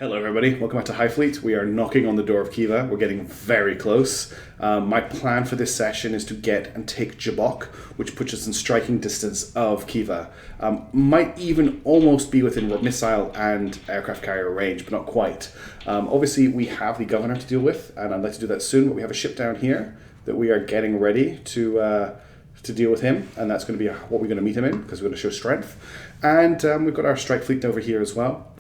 Hello everybody, welcome back to Highfleet. We are knocking on the door of Kiva. We're getting very close. My plan for this session is to get and take Jabok, which puts us in striking distance of Kiva. Might even almost be within missile and aircraft carrier range, but not quite. Obviously we have the governor to deal with, and I'd like to do that soon, but we have a ship down here that we are getting ready to deal with him, and that's going to be what we're going to meet him in, because we're going to show strength. And we've got our strike fleet over here as well.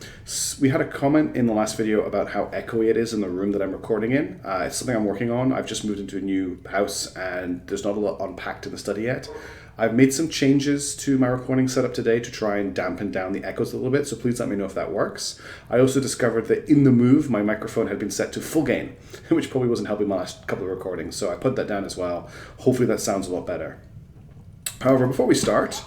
We had a comment in the last video about how echoey it is in the room that I'm recording in. It's something I'm working on. I've just moved into a new house, and there's not a lot unpacked in the study yet. I've made some changes to my recording setup today to try and dampen down the echoes a little bit, so please let me know if that works. I also discovered that in the move, my microphone had been set to full gain, which probably wasn't helping my last couple of recordings, so I put that down as well. Hopefully that sounds a lot better. However, before we start,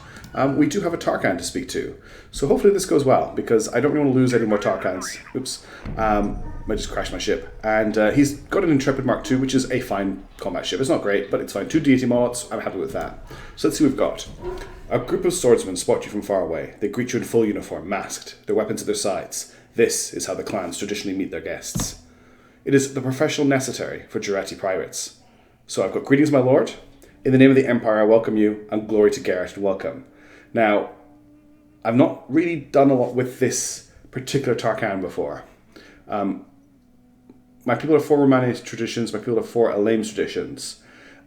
we do have a Tarkhan to speak to. So hopefully this goes well, because I don't really want to lose any more Tarkhans. Oops. I just crashed my ship. And he's got an Intrepid Mark II, which is a fine combat ship. It's not great, but it's fine. 2 deity mods, I'm happy with that. So let's see what we've got. A group of swordsmen spot you from far away. They greet you in full uniform, masked, their weapons at their sides. This is how the clans traditionally meet their guests. It is the professional necessary for Jurati pirates. So I've got greetings, my lord. In the name of the Empire, I welcome you, and glory to Garrett, and welcome. Now, I've not really done a lot with this particular Tarkhan before. My people are for Romani traditions, my people are for Elaine's traditions.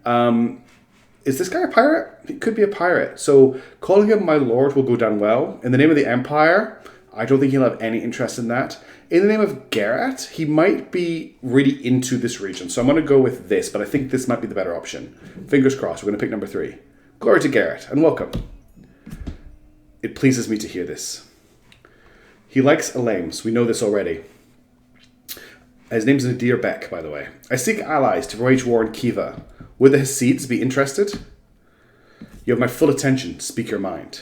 Is this guy a pirate? He could be a pirate. So calling him my lord will go down well. In the name of the Empire, I don't think he'll have any interest in that. In the name of Garrett, he might be really into this region. So I'm going to go with this, but I think this might be the better option. Fingers crossed, we're going to pick number 3. Glory to Garrett, and welcome. It pleases me to hear this. He likes Elaine's, we know this already. His name's Nadir Beck, by the way. I seek allies to wage war in Kiva. Would the Hasids be interested? You have my full attention, speak your mind.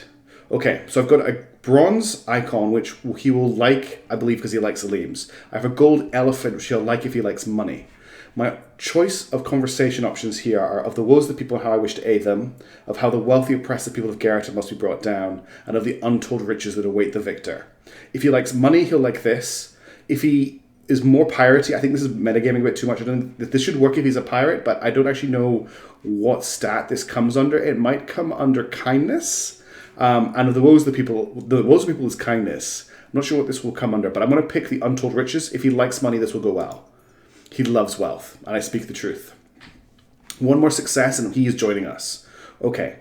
Okay, so I've got a bronze icon, which he will like, I believe, because he likes Aleem's. I have a gold elephant, which he'll like if he likes money. My choice of conversation options here are of the woes of the people and how I wish to aid them, of how the wealthy oppressive people of Garrett must be brought down, and of the untold riches that await the victor. If he likes money, he'll like this. If he is more piratey, I think this is metagaming a bit too much. This should work if he's a pirate, but I don't actually know what stat this comes under. It might come under kindness. And the woes of the people is kindness. I'm not sure what this will come under, but I'm going to pick the untold riches. If he likes money, this will go well. He loves wealth, and I speak the truth. One more success, and he is joining us. Okay.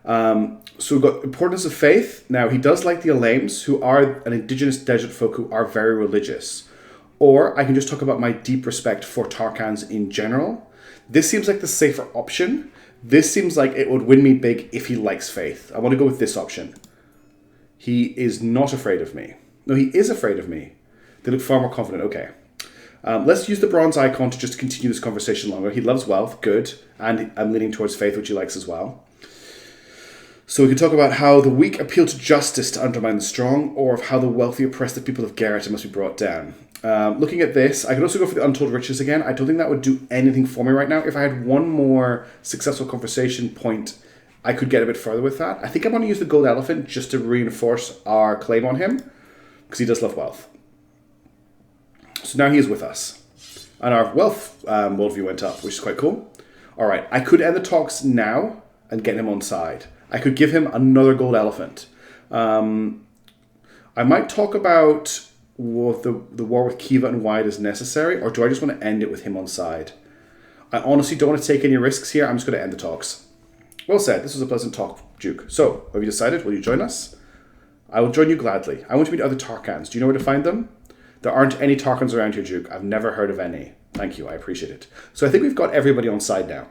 So we've got importance of faith. Now, he does like the Elaims, who are an indigenous desert folk who are very religious. Or I can just talk about my deep respect for Tarkhans in general. This seems like the safer option. This seems like it would win me big if he likes faith. I want to go with this option. He is not afraid of me. No, he is afraid of me. They look far more confident. Okay. Let's use the bronze icon to just continue this conversation longer. He loves wealth. Good. And I'm leaning towards faith, which he likes as well. So we can talk about how the weak appeal to justice to undermine the strong, or of how the wealthy oppress the people of Garrett must be brought down. Looking at this, I could also go for the untold riches again. I don't think that would do anything for me right now. If I had one more successful conversation point, I could get a bit further with that. I think I'm going to use the gold elephant just to reinforce our claim on him, because he does love wealth. So now he is with us. And our wealth worldview went up, which is quite cool. All right, I could end the talks now and get him on side. I could give him another gold elephant. I might talk about the war with Kiva and why it is necessary, or do I just want to end it with him on side? I honestly don't want to take any risks here. I'm just going to end the talks. Well said. This was a pleasant talk, Duke. So, have you decided? Will you join us? I will join you gladly. I want to meet other Tarkhans. Do you know where to find them? There aren't any Tarkhans around here, Duke. I've never heard of any. Thank you. I appreciate it. So I think we've got everybody on side now.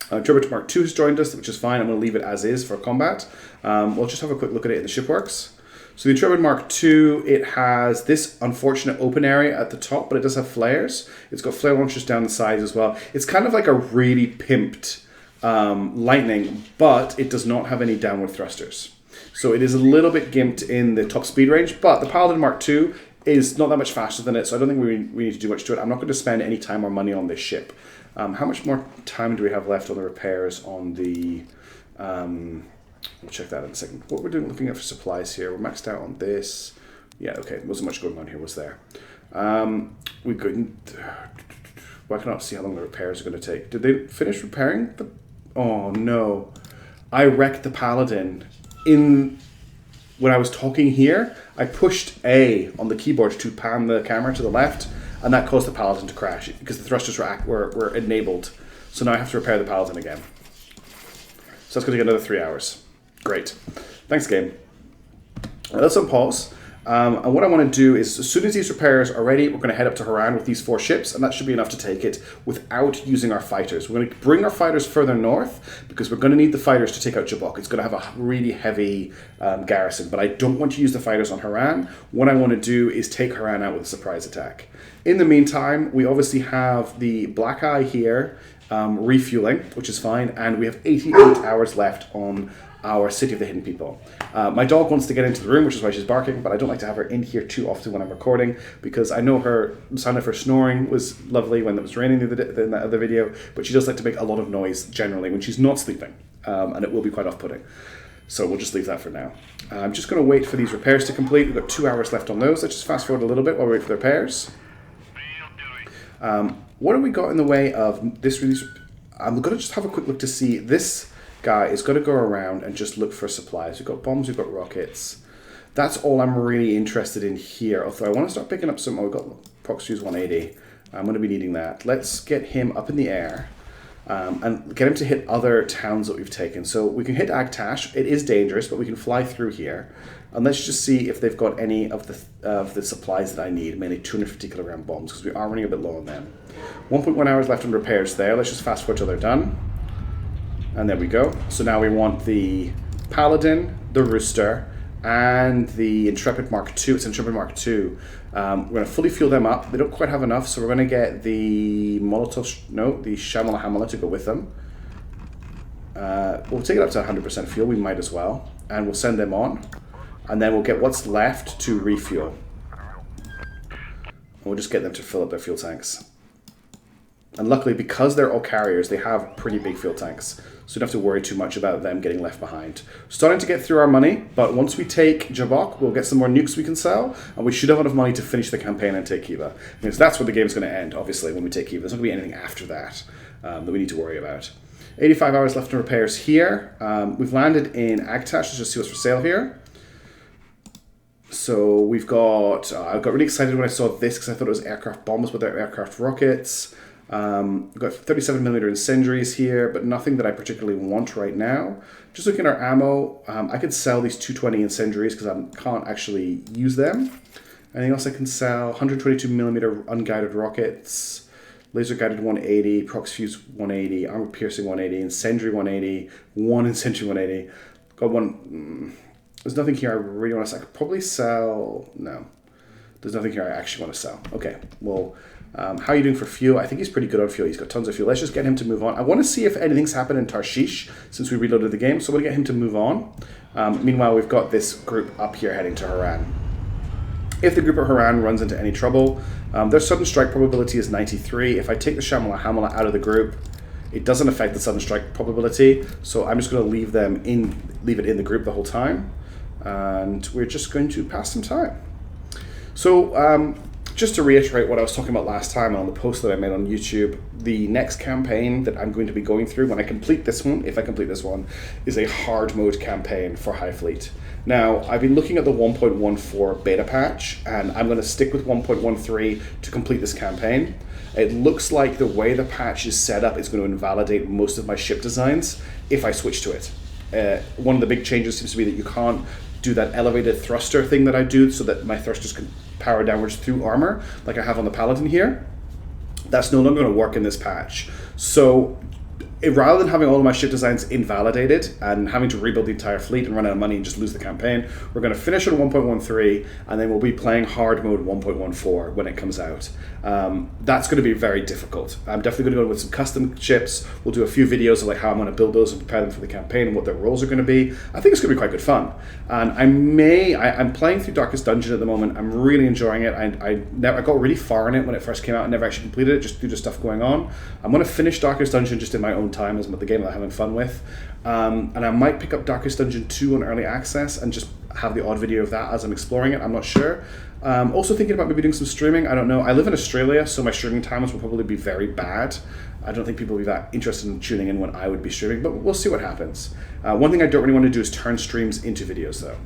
Turbot Mark II has joined us, which is fine. I'm going to leave it as is for combat. We'll just have a quick look at it in the shipworks. So the Intrepid Mark II, it has this unfortunate open area at the top, but it does have flares. It's got flare launchers down the sides as well. It's kind of like a really pimped Lightning, but it does not have any downward thrusters. So it is a little bit gimped in the top speed range, but the Paladin Mark II is not that much faster than it, so I don't think we need to do much to it. I'm not going to spend any time or money on this ship. How much more time do we have left on the repairs on the... We'll check that in a second. What we're doing, looking at for supplies here, we're maxed out on this. Yeah, okay, wasn't much going on here, was there? We couldn't... Well, I cannot see how long the repairs are going to take. Did they finish repairing? Oh, no. I wrecked the Paladin when I was talking here. I pushed A on the keyboard to pan the camera to the left, and that caused the Paladin to crash because the thrusters were enabled. So now I have to repair the Paladin again. So that's going to take another 3 hours. Great. Thanks, game. Let's unpause. And what I want to do is, as soon as these repairs are ready, we're going to head up to Haran with these 4 ships, and that should be enough to take it without using our fighters. We're going to bring our fighters further north, because we're going to need the fighters to take out Jabok. It's going to have a really heavy garrison, but I don't want to use the fighters on Haran. What I want to do is take Haran out with a surprise attack. In the meantime, we obviously have the Black Eye here refueling, which is fine, and we have 88 hours left on our City of the Hidden People. My dog wants to get into the room, which is why she's barking, but I don't like to have her in here too often when I'm recording, because I know the sound of her snoring was lovely when it was raining in that other video, but she does like to make a lot of noise generally when she's not sleeping, and it will be quite off-putting. So we'll just leave that for now. I'm just going to wait for these repairs to complete. We've got 2 hours left on those. Let's just fast forward a little bit while we wait for the repairs. What have we got in the way of this release? I'm going to just have a quick look to see. This guy is going to go around and just look for supplies. We've got bombs, we've got rockets. That's all I'm really interested in here. Although I want to start picking up some. Oh, we've got Prox Fuse 180. I'm going to be needing that. Let's get him up in the air and get him to hit other towns that we've taken. So we can hit Agtash. It is dangerous, but we can fly through here. And let's just see if they've got any of the supplies that I need, mainly 250 kilogram bombs, because we are running a bit low on them. 1.1 hours left on repairs there. Let's just fast forward till they're done. And there we go. So now we want the Paladin, the Rooster, and the Intrepid Mark II. It's Intrepid Mark II. We're going to fully fuel them up. They don't quite have enough, so we're going to get the the Shamala Hamala to go with them. We'll take it up to 100% fuel. We might as well. And we'll send them on. And then we'll get what's left to refuel. And we'll just get them to fill up their fuel tanks. And luckily, because they're all carriers, they have pretty big fuel tanks. So you don't have to worry too much about them getting left behind. Starting to get through our money, but once we take Jabok, we'll get some more nukes we can sell, and we should have enough money to finish the campaign and take Kiva. Because that's where the game's going to end, obviously, when we take Kiva. There's not going to be anything after that that we need to worry about. 85 hours left in repairs here. We've landed in Agtash. Let's just see what's for sale here. So we've got... I got really excited when I saw this because I thought it was aircraft bombs with their aircraft rockets. We've got 37mm incendiaries here, but nothing that I particularly want right now. Just looking at our ammo, I could sell these 220 incendiaries because I can't actually use them. Anything else I can sell? 122mm unguided rockets, laser guided 180, prox fuse 180, armor piercing 180, incendiary 180, one incendiary 180. Got one. There's nothing here I really want to sell. I could probably sell. No, there's nothing here I actually want to sell. Okay, well. How are you doing for fuel? I think he's pretty good on fuel. He's got tons of fuel. Let's just get him to move on. I want to see if anything's happened in Tarshish since we reloaded the game, so we'll get him to move on. Meanwhile, we've got this group up here heading to Haran. If the group of Haran runs into any trouble, their sudden strike probability is 93. If I take the Shamala Hamala out of the group, it doesn't affect the sudden strike probability, so I'm just going to leave it in the group the whole time, and we're just going to pass some time. So, just to reiterate what I was talking about last time on the post that I made on YouTube, the next campaign that I'm going to be going through when I complete this one, if I complete this one, is a hard mode campaign for Highfleet. Now, I've been looking at the 1.14 beta patch, and I'm going to stick with 1.13 to complete this campaign. It looks like the way the patch is set up is going to invalidate most of my ship designs if I switch to it. One of the big changes seems to be that you can't do that elevated thruster thing that I do so that my thrusters can power downwards through armor like I have on the Paladin here. That's no longer going to work in this patch. So rather than having all of my ship designs invalidated and having to rebuild the entire fleet and run out of money and just lose the campaign, we're going to finish at 1.13 and then we'll be playing hard mode 1.14 when it comes out. That's going to be very difficult. I'm definitely going to go with some custom ships. We'll do a few videos of like how I'm going to build those and prepare them for the campaign and what their roles are going to be. I think it's going to be quite good fun. And I'm playing through Darkest Dungeon at the moment. I'm really enjoying it. I got really far in it when it first came out. I never actually completed it just due to stuff going on. I'm going to finish Darkest Dungeon just in my own time as the game that I'm having fun with. And I might pick up Darkest Dungeon 2 on early access and just have the odd video of that as I'm exploring it. I'm not sure. Also thinking about maybe doing some streaming. I don't know. I live in Australia, so my streaming times will probably be very bad. I don't think people will be that interested in tuning in when I would be streaming, but we'll see what happens. One thing I don't really want to do is turn streams into videos, though.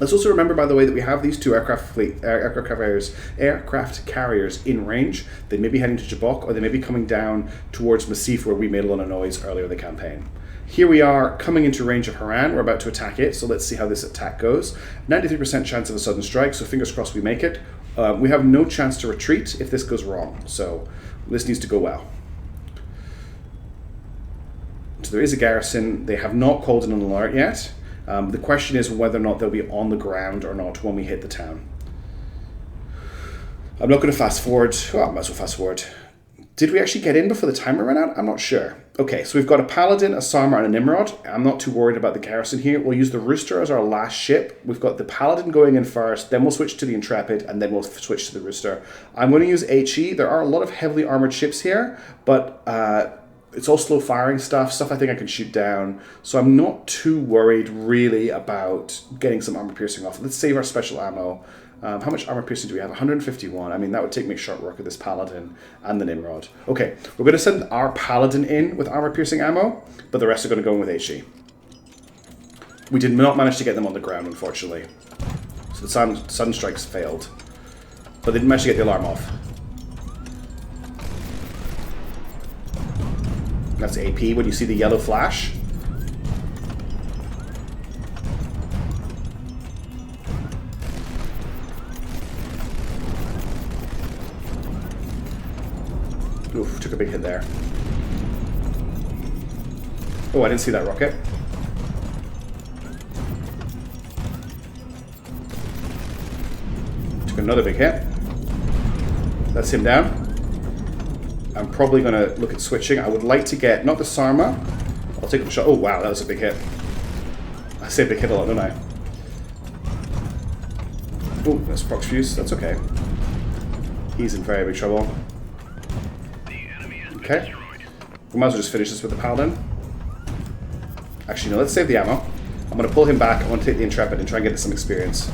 Let's also remember, by the way, that we have these two aircraft carriers in range. They may be heading to Jabok, or they may be coming down towards Massif, where we made a lot of noise earlier in the campaign. Here we are coming into range of Haran. We're about to attack it, so let's see how this attack goes. 93% chance of a sudden strike, so fingers crossed we make it. We have no chance to retreat if this goes wrong, so this needs to go well. So there is a garrison. They have not called in an alert yet. The question is whether or not they'll be on the ground or not when we hit the town. I'm not going to fast forward. Well, I might as well fast forward. Did we actually get in before the timer ran out? I'm not sure. Okay, so we've got a Paladin, a Sarma, and a Nimrod. I'm not too worried about the garrison here. We'll use the Rooster as our last ship. We've got the Paladin going in first, then we'll switch to the Intrepid, and then we'll switch to the Rooster. I'm going to use HE. There are a lot of heavily armored ships here, but it's all slow firing stuff I think I can shoot down. So I'm not too worried really about getting some armor piercing off. Let's save our special ammo. How much armor piercing do we have? 151. I mean, that would take me short work of this Paladin and the Nimrod. Okay, we're going to send our Paladin in with armor piercing ammo, but the rest are going to go in with HE. We did not manage to get them on the ground, unfortunately. So the sudden strikes failed. But they didn't manage to get the alarm off. That's AP when you see the yellow flash. Oof, took a big hit there. Oh, I didn't see that rocket. Took another big hit. That's him down. I'm probably going to look at switching. I would like to get, not the Sarma. I'll take the shot. Oh, wow, that was a big hit. I say big hit a lot, don't I? Oh, that's prox fuse. That's okay. He's in very big trouble. Okay. We might as well just finish this with the Paladin. Actually, no, let's save the ammo. I'm going to pull him back. I want to take the Intrepid and try and get some experience.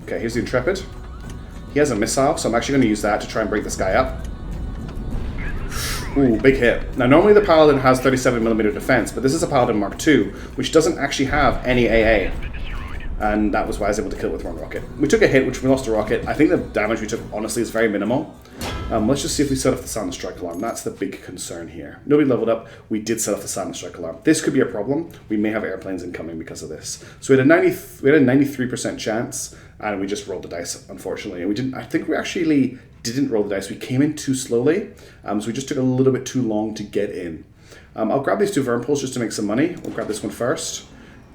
Okay, here's the Intrepid. He has a missile, so I'm actually going to use that to try and break this guy up. Ooh, big hit. Now, normally the Paladin has 37mm defense, but this is a Paladin Mark II, which doesn't actually have any AA. And that was why I was able to kill it with one rocket. We took a hit, which we lost a rocket. I think the damage we took, honestly, is very minimal. Let's just see if we set off the silent strike alarm. That's the big concern here. Nobody leveled up. We did set off the silent strike alarm. This could be a problem. We may have airplanes incoming because of this. So we had a 93% chance, and we just rolled the dice, unfortunately. And we didn't. I think we actually didn't roll the dice. We came in too slowly, so we just took a little bit too long to get in. I'll grab these two Vermpools just to make some money. We'll grab this one first,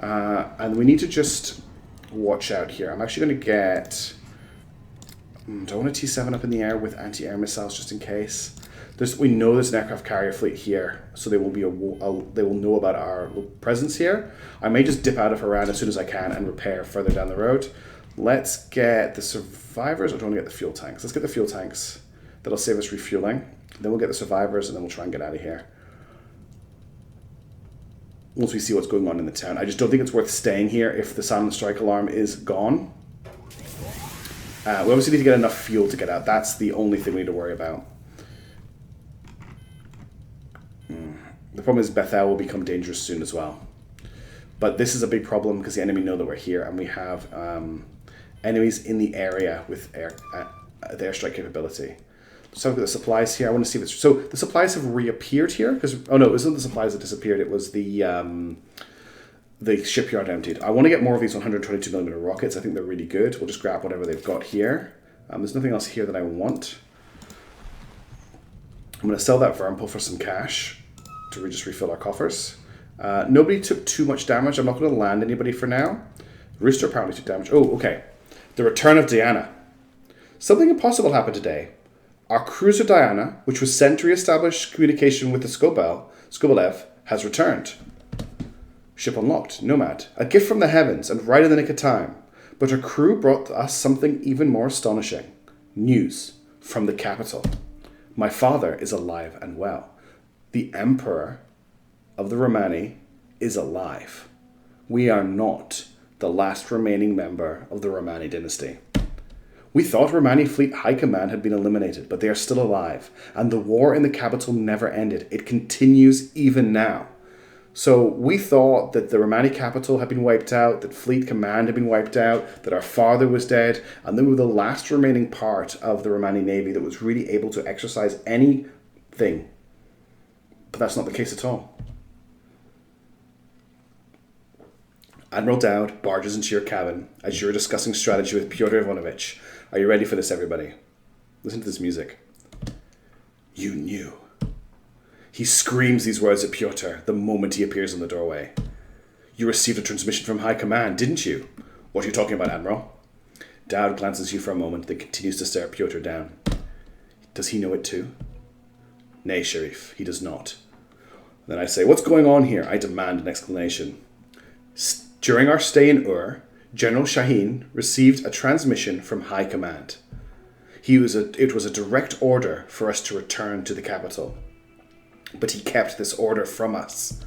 and we need to just watch out here. I'm actually going to get... do I want a T7 up in the air with anti-air missiles just in case? We know there's an aircraft carrier fleet here, so they will know about our presence here. I may just dip out of Haran as soon as I can and repair further down the road. Let's get the survivors, or do I want to get the fuel tanks? Let's get the fuel tanks. That'll save us refueling. Then we'll get the survivors, and then we'll try and get out of here once we see what's going on in the town. I just don't think it's worth staying here if the silent strike alarm is gone. We obviously need to get enough fuel to get out. That's the only thing we need to worry about. The problem is Bethel will become dangerous soon as well. But this is a big problem because the enemy know that we're here, and we have enemies in the area with the airstrike capability. So I've got the supplies here. I want to see if it's... So the supplies have reappeared here because... Oh no, it wasn't the supplies that disappeared. It was the shipyard emptied. I want to get more of these 122mm rockets. I think they're really good. We'll just grab whatever they've got here. There's nothing else here that I want. I'm going to sell that Vermpool for some cash to just refill our coffers. Nobody took too much damage. I'm not going to land anybody for now. Rooster apparently took damage. Oh, okay. The return of Diana. Something impossible happened today. Our cruiser Diana, which was sent to re-establish communication with the Skobelev, has returned. Ship unlocked, Nomad. A gift from the heavens, and right in the nick of time. But her crew brought us something even more astonishing. News from the capital. My father is alive and well. The Emperor of the Romani is alive. We are not the last remaining member of the Romani dynasty. We thought Romani Fleet High Command had been eliminated, but they are still alive, and the war in the capital never ended. It continues even now. So we thought that the Romani capital had been wiped out, that Fleet Command had been wiped out, that our father was dead, and then we were the last remaining part of the Romani Navy that was really able to exercise anything. But that's not the case at all. Admiral Dowd barges into your cabin as you're discussing strategy with Pyotr Ivanovich. Are you ready for this, everybody? Listen to this music. You knew. He screams these words at Pyotr the moment he appears in the doorway. You received a transmission from High Command, didn't you? What are you talking about, Admiral? Dowd glances at you for a moment, then continues to stare Pyotr down. Does he know it too? Nay, Sharif, he does not. Then I say, what's going on here? I demand an explanation. During our stay in Ur, General Shaheen received a transmission from High Command. It was a direct order for us to return to the capital. But he kept this order from us.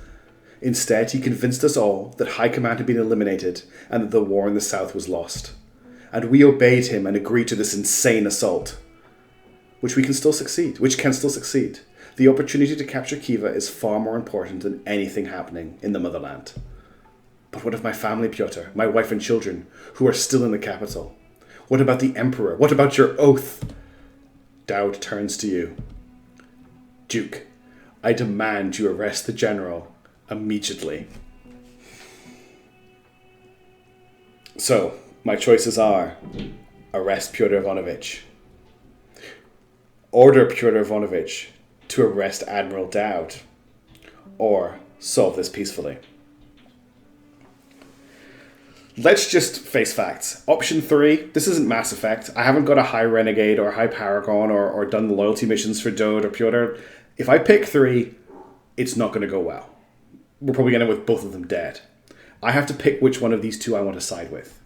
Instead, he convinced us all that High Command had been eliminated and that the war in the south was lost. And we obeyed him and agreed to this insane assault, which can still succeed. The opportunity to capture Khiva is far more important than anything happening in the motherland. But what of my family, Pyotr, my wife and children, who are still in the capital? What about the Emperor? What about your oath? Dowd turns to you. Duke, I demand you arrest the general immediately. So, my choices are arrest Pyotr Ivanovich, order Pyotr Ivanovich to arrest Admiral Dowd, or solve this peacefully. Let's just face facts. Option 3, this isn't Mass Effect. I haven't got a High Renegade or High Paragon or done the loyalty missions for Dode or Pyotr. If I pick 3, it's not going to go well. We're probably going to end with both of them dead. I have to pick which one of these two I want to side with.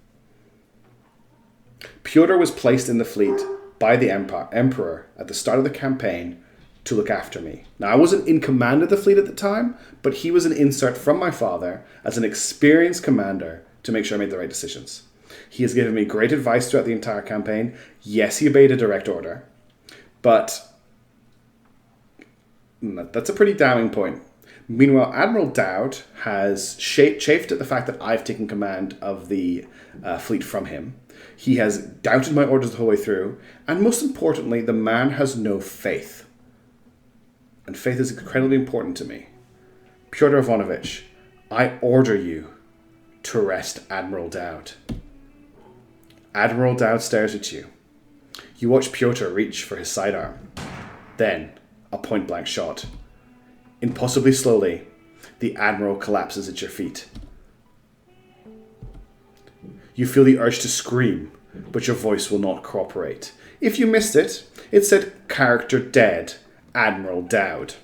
Pyotr was placed in the fleet by the Emperor at the start of the campaign to look after me. Now, I wasn't in command of the fleet at the time, but he was an insert from my father as an experienced commander to make sure I made the right decisions. He has given me great advice throughout the entire campaign. Yes, he obeyed a direct order, but that's a pretty damning point. Meanwhile, Admiral Dowd has chafed at the fact that I've taken command of the fleet from him. He has doubted my orders the whole way through, and most importantly, the man has no faith. And faith is incredibly important to me. Pyotr Ivanovich, I order you to arrest Admiral Dowd. Admiral Dowd stares at you. You watch Pyotr reach for his sidearm. Then, a point-blank shot. Impossibly slowly, the Admiral collapses at your feet. You feel the urge to scream, but your voice will not cooperate. If you missed it, it said, character dead, Admiral Dowd.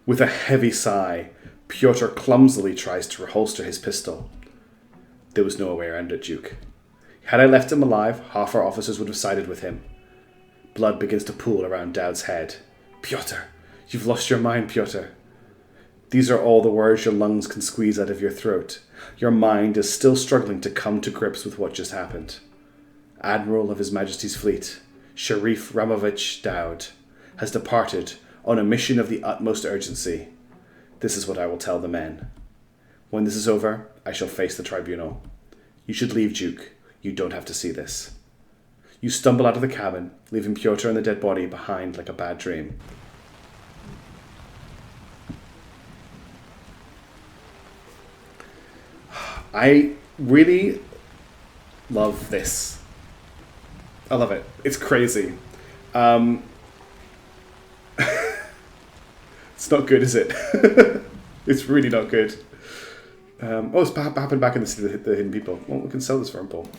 With a heavy sigh, Pyotr clumsily tries to reholster his pistol. There was no way around it, Duke. Had I left him alive, half our officers would have sided with him. Blood begins to pool around Dowd's head. Pyotr, you've lost your mind, Pyotr. These are all the words your lungs can squeeze out of your throat. Your mind is still struggling to come to grips with what just happened. Admiral of His Majesty's Fleet, Sharif Ramovich Dowd, has departed on a mission of the utmost urgency. This is what I will tell the men. When this is over, I shall face the tribunal. You should leave, Duke. You don't have to see this. You stumble out of the cabin, leaving Pyotr and the dead body behind like a bad dream. I really love this. I love it. It's crazy. It's not good, is it? It's really not good. It's happened back in the Hidden People. Well, we can sell this for Paul.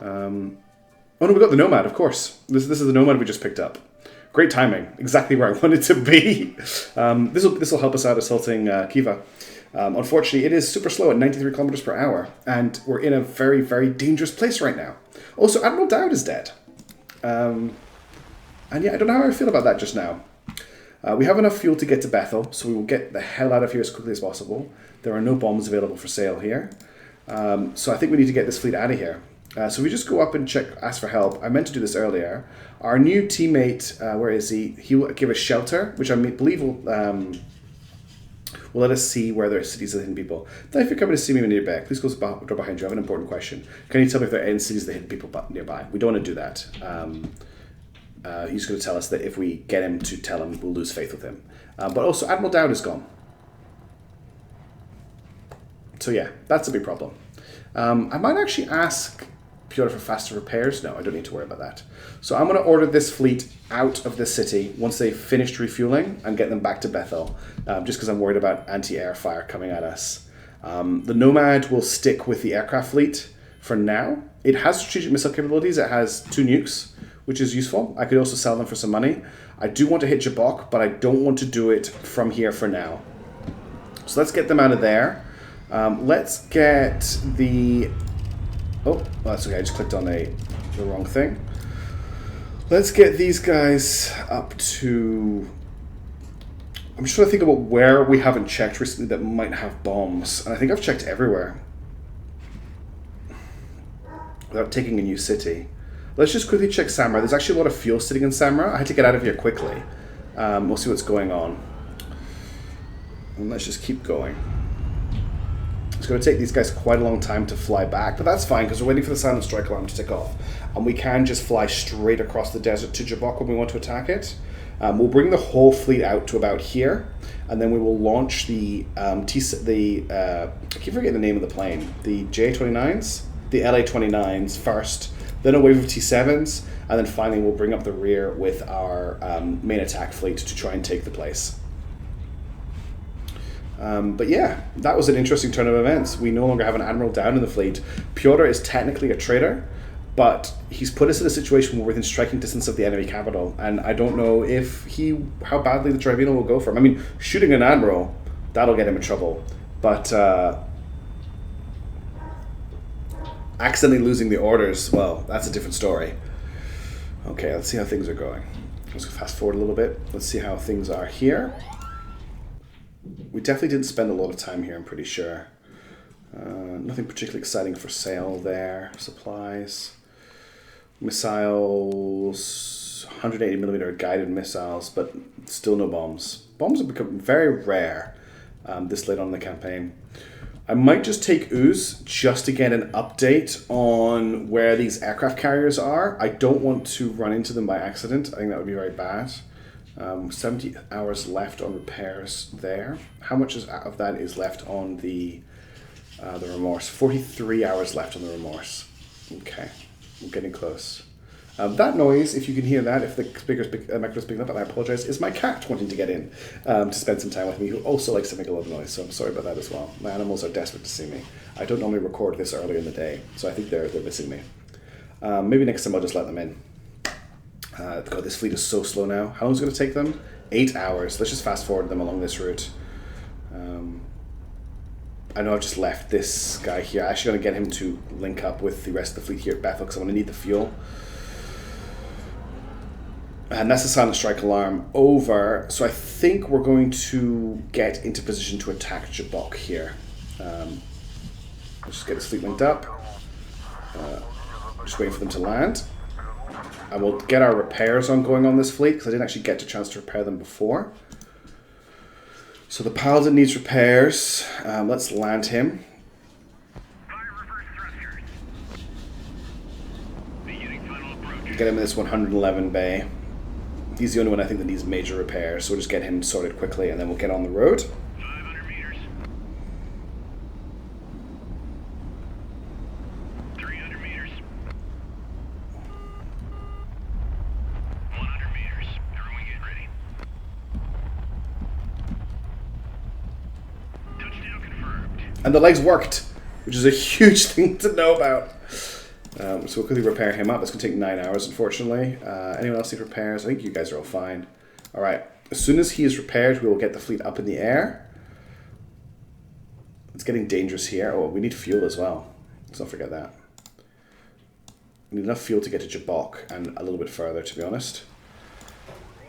Oh no, we got the Nomad, of course. This is the Nomad we just picked up. Great timing. Exactly where I wanted to be. This will help us out assaulting Khiva. Unfortunately, it is super slow at 93 kilometers per hour, and we're in a very, very dangerous place right now. Also, Admiral Dowd is dead. And yeah, I don't know how I feel about that just now. We have enough fuel to get to Bethel, so we will get the hell out of here as quickly as possible. There are no bombs available for sale here. So I think we need to get this fleet out of here. So we just go up and check, ask for help. I meant to do this earlier. Our new teammate, where is he? He will give us shelter, which I believe will let us see where there are cities of hidden people. Then if you're coming to see me when you're back, please go door behind you. I have an important question. Can you tell me if there are any cities of the hidden people nearby? We don't want to do that. He's going to tell us that if we get him to tell him, we'll lose faith with him. But also, Admiral Dowd is gone. So yeah, that's a big problem. I might actually ask Piotr for faster repairs. No, I don't need to worry about that. So I'm going to order this fleet out of the city once they've finished refueling and get them back to Bethel, just because I'm worried about anti-air fire coming at us. The Nomad will stick with the aircraft fleet for now. It has strategic missile capabilities. It has 2 nukes, which is useful. I could also sell them for some money. I do want to hit Jabok, but I don't want to do it from here for now. So let's get them out of there. Let's get the... Oh, that's okay. I just clicked on the wrong thing. Let's get these guys up to... I'm just trying to think about where we haven't checked recently that might have bombs. And I think I've checked everywhere. Without taking a new city. Let's just quickly check Samra. There's actually a lot of fuel sitting in Samra. I had to get out of here quickly. We'll see what's going on. And let's just keep going. It's going to take these guys quite a long time to fly back, but that's fine because we're waiting for the silent strike alarm to tick off. And we can just fly straight across the desert to Jabok when we want to attack it. We'll bring the whole fleet out to about here, and then we will launch the I keep forgetting the name of the plane. The JA-29s? The LA-29s first, then a wave of T-7s, and then finally we'll bring up the rear with our main attack fleet to try and take the place. But yeah, that was an interesting turn of events. We no longer have an admiral down in the fleet. Piotr is technically a traitor, but he's put us in a situation where we're within striking distance of the enemy capital, and I don't know how badly the tribunal will go for him. I mean, shooting an admiral, that'll get him in trouble, but accidentally losing the orders, well, that's a different story. Okay, let's see how things are going. Let's fast forward a little bit. Let's see how things are here. We definitely didn't spend a lot of time here, I'm pretty sure. Nothing particularly exciting for sale there. Supplies. Missiles. 180mm guided missiles, but still no bombs. Bombs have become very rare this late on in the campaign. I might just take Ooze just to get an update on where these aircraft carriers are. I don't want to run into them by accident. I think that would be very bad. 70 hours left on repairs there. How much of that is left on the Remorse? 43 hours left on the Remorse. Okay, we're getting close. That noise, if you can hear that, if the microphone's picking up, and I apologize, is my cat wanting to get in to spend some time with me, who also likes to make a lot of noise, so I'm sorry about that as well. My animals are desperate to see me. I don't normally record this earlier in the day, so I think they're missing me. Maybe next time I'll just let them in. God, this fleet is so slow now. How long is it going to take them? 8 hours. Let's just fast forward them along this route. I know I've just left this guy here. I'm actually going to get him to link up with the rest of the fleet here at Bethel because I'm going to need the fuel. And that's the silent strike alarm over. So I think we're going to get into position to attack Jabok here. Let's just get this fleet linked up. Just waiting for them to land. And we'll get our repairs going on this fleet because I didn't actually get a chance to repair them before. So the Paladin needs repairs. Let's land him. Get him in this 111 bay. He's the only one I think that needs major repairs, so we'll just get him sorted quickly and then we'll get on the road. 500 meters. 300 meters. 100 meters. Everyone get ready. Touchdown confirmed. And the legs worked, which is a huge thing to know about. So we'll quickly repair him up. It's going to take 9 hours, unfortunately. Anyone else need repairs? I think you guys are all fine. Alright, as soon as he is repaired, we will get the fleet up in the air. It's getting dangerous here. Oh, we need fuel as well. Let's not forget that. We need enough fuel to get to Jabok and a little bit further, to be honest.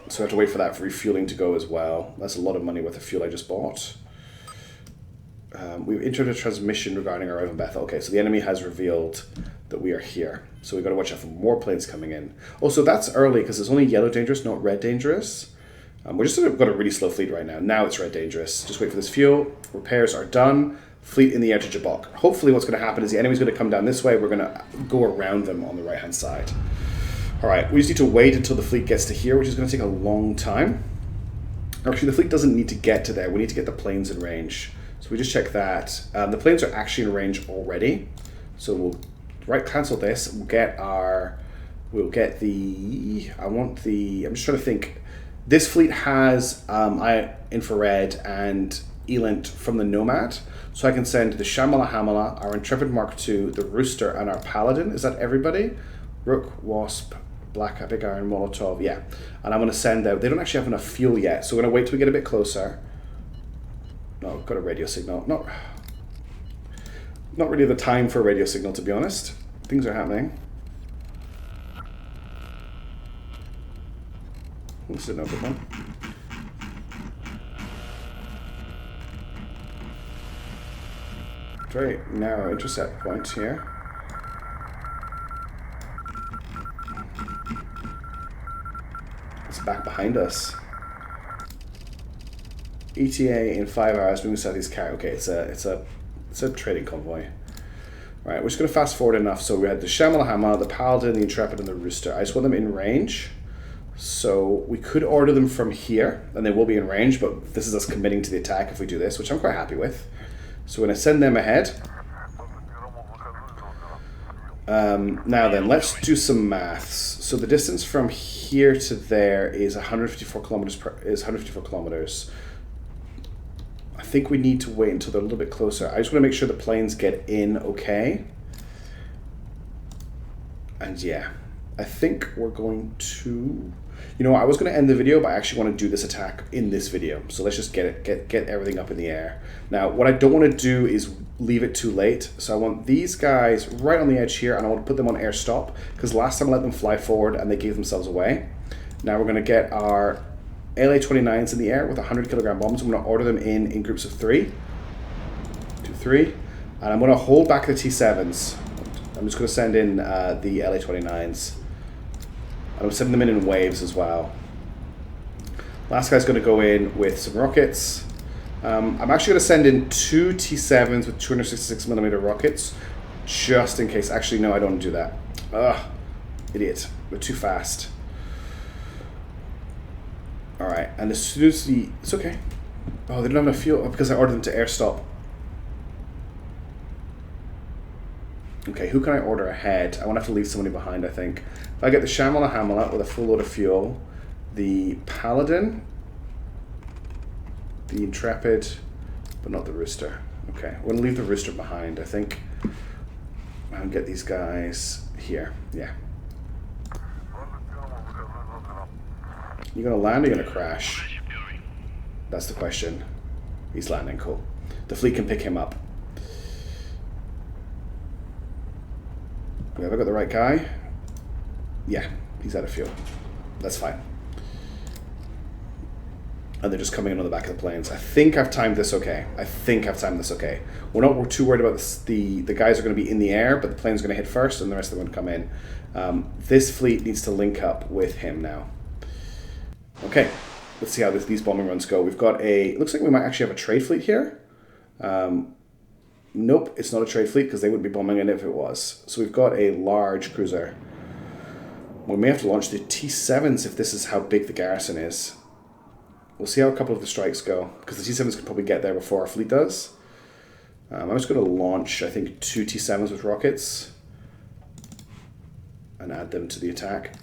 So I have to wait for that refueling to go as well. That's a lot of money worth of fuel I just bought. We've entered a transmission regarding our arrival in Bethel. Okay, so the enemy has revealed that we are here. So we've got to watch out for more planes coming in. Also, that's early because it's only yellow dangerous, not red dangerous. We're just got a really slow fleet right now. Now it's red dangerous. Just wait for this fuel. Repairs are done. Fleet in the air to Jabok. Hopefully what's going to happen is the enemy's going to come down this way. We're going to go around them on the right-hand side. All right, we just need to wait until the fleet gets to here, which is going to take a long time. Actually, the fleet doesn't need to get to there. We need to get the planes in range. So we just check that. The planes are actually in range already. So we'll cancel this. I'm just trying to think. This fleet has infrared and ELINT from the Nomad. So I can send the Shamala Hamala, our Intrepid Mark II, the Rooster, and our Paladin. Is that everybody? Rook, Wasp, Black Big Iron, Molotov, yeah. And I'm going to send out, they don't actually have enough fuel yet, so we're going to wait till we get a bit closer. No, got a radio signal. Not really the time for a radio signal, to be honest. Things are happening. This is another one. Very narrow intercept point here. It's back behind us. ETA in 5 hours, moving southeast car. Okay, it's a trading convoy. Right, we're just going to fast forward enough. So we had the Shamalahama, the Paladin, the Intrepid, and the Rooster. I just want them in range. So we could order them from here, and they will be in range, but this is us committing to the attack if we do this, which I'm quite happy with. So we're going to send them ahead. Now then, let's do some maths. So the distance from here to there is 154 kilometers. I think we need to wait until they're a little bit closer. I just want to make sure the planes get in okay. And yeah, I think we're going to... You know what, I was going to end the video, but I actually want to do this attack in this video. So let's just get everything up in the air. Now, what I don't want to do is leave it too late. So I want these guys right on the edge here, and I want to put them on air stop, because last time I let them fly forward and they gave themselves away. Now we're going to get our LA-29s in the air with 100 kilogram bombs. I'm going to order them in groups of 3. 2, 3. And I'm going to hold back the T7s. I'm just going to send in the LA-29s. I'm sending them in waves as well. Last guy's going to go in with some rockets. I'm actually going to send in 2 T7s with 266mm rockets, just in case. Actually, no, I don't want to do that. Ugh, idiot. We're too fast. Alright, and as soon as the... It's okay. Oh, they don't have enough fuel. Oh, because I ordered them to air stop. Okay, who can I order ahead? I won't have to leave somebody behind, I think. If I get the Shamala Hamala with a full load of fuel, the Paladin, the Intrepid, but not the Rooster. Okay, we're going to leave the Rooster behind, I think. And get these guys here. Yeah. You going to land or you going to crash? That's the question. He's landing, cool. The fleet can pick him up. Have I got the right guy? Yeah, he's out of fuel. That's fine. And they're just coming in on the back of the planes. I think I've timed this okay. We're not too worried about this. The guys are going to be in the air, but the plane's going to hit first, and the rest of them come in. This fleet needs to link up with him now. Okay, let's see how these bombing runs go. We've got a... Looks like we might actually have a trade fleet here. Nope, it's not a trade fleet because they wouldn't be bombing it if it was. So we've got a large cruiser. We may have to launch the T7s if this is how big the garrison is. We'll see how a couple of the strikes go, because the T7s can probably get there before our fleet does. I'm just going to launch, I think, 2 T7s with rockets and add them to the attack.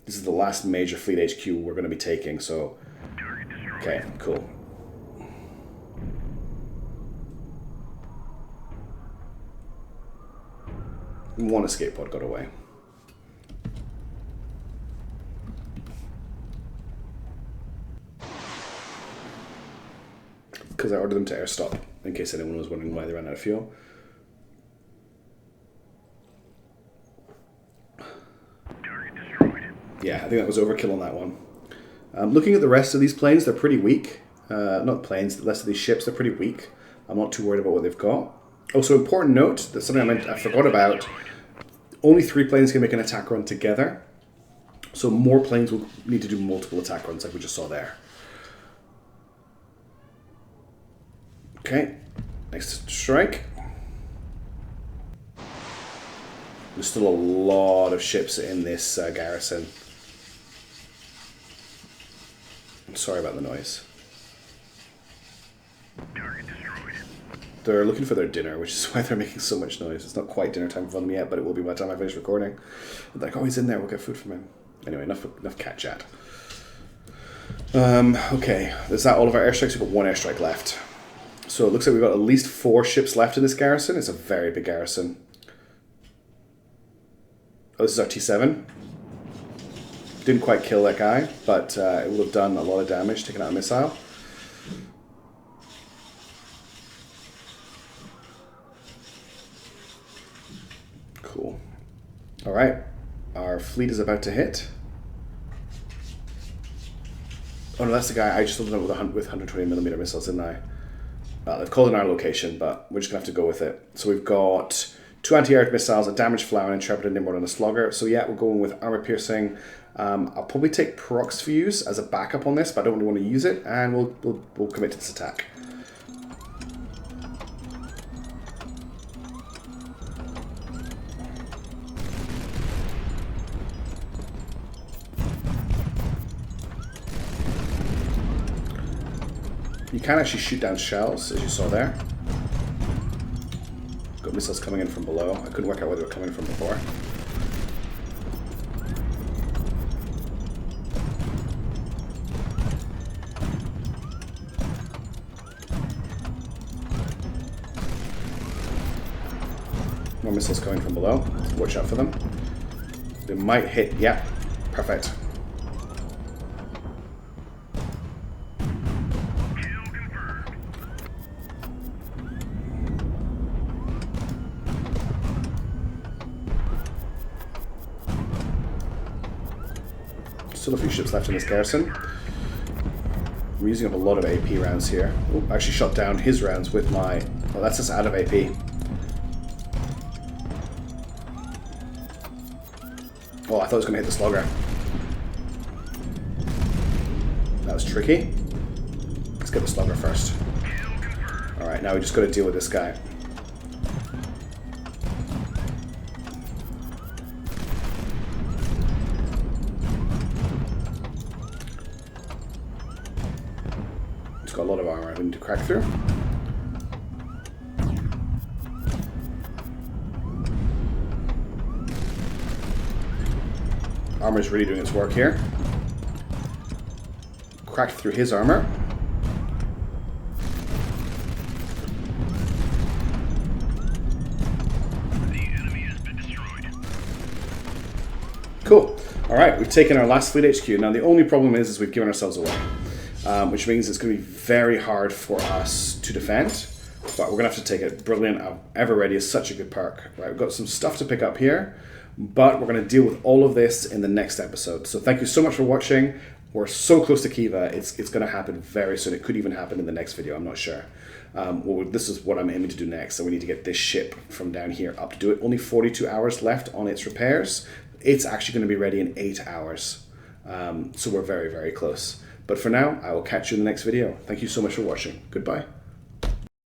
This is the last major fleet HQ we're going to be taking, so... Okay, cool. One escape pod got away. because I ordered them to air stop, in case anyone was wondering why they ran out of fuel. Target destroyed. Yeah, I think that was overkill on that one. Looking at the rest of these planes, they're pretty weak. Not planes, the rest of these ships, they're pretty weak. I'm not too worried about what they've got. Also, important note, that's something I forgot about. Only 3 planes can make an attack run together. So more planes will need to do multiple attack runs like we just saw there. Okay, next strike. There's still a lot of ships in this garrison. I'm sorry about the noise. Target destroyed. They're looking for their dinner, which is why they're making so much noise. It's not quite dinner time for them yet, but it will be by the time I finish recording. They're like, oh, he's in there, we'll get food from him. Anyway, enough cat chat. Okay, is that all of our airstrikes? We've got 1 airstrike left. So it looks like we've got at least 4 ships left in this garrison. It's a very big garrison. Oh, this is our T7. Didn't quite kill that guy, but it will have done a lot of damage, taking out a missile. Cool. Alright, our fleet is about to hit. Oh no, that's the guy I just loaded up with 120mm missiles, didn't I? They've called in our location, but we're just going to have to go with it. So we've got 2 anti-air missiles, a damaged flower, an intrepid, a nimrod, and a slugger. So yeah, we're going with armor piercing. I'll probably take prox fuse as a backup on this, but I don't really want to use it, and we'll commit to this attack. You can actually shoot down shells, as you saw there. Got missiles coming in from below. I couldn't work out where they were coming from before. More missiles coming from below. Watch out for them. They might hit. Yeah, perfect. Still a few ships left in this garrison. I'm using up a lot of AP rounds here. Oh, I actually shot down his rounds with my... Oh, that's just out of AP. Oh, I thought it was going to hit the slugger. That was tricky. Let's get the slugger first. Alright, now we just got to deal with this guy. It's got a lot of armor we need to crack through. Armor's really doing its work here. Cracked through his armor. The enemy has been destroyed. Cool. Alright, we've taken our last fleet HQ. Now the only problem is we've given ourselves away. Which means it's going to be very hard for us to defend. But we're going to have to take it. Brilliant. Ever Ready is such a good perk. Right, we've got some stuff to pick up here. But we're going to deal with all of this in the next episode. So thank you so much for watching. We're so close to Kiva. It's going to happen very soon. It could even happen in the next video. I'm not sure. Well, this is what I'm aiming to do next. So we need to get this ship from down here up to do it. Only 42 hours left on its repairs. It's actually going to be ready in 8 hours. So we're very, very close. But for now, I will catch you in the next video. Thank you so much for watching. Goodbye.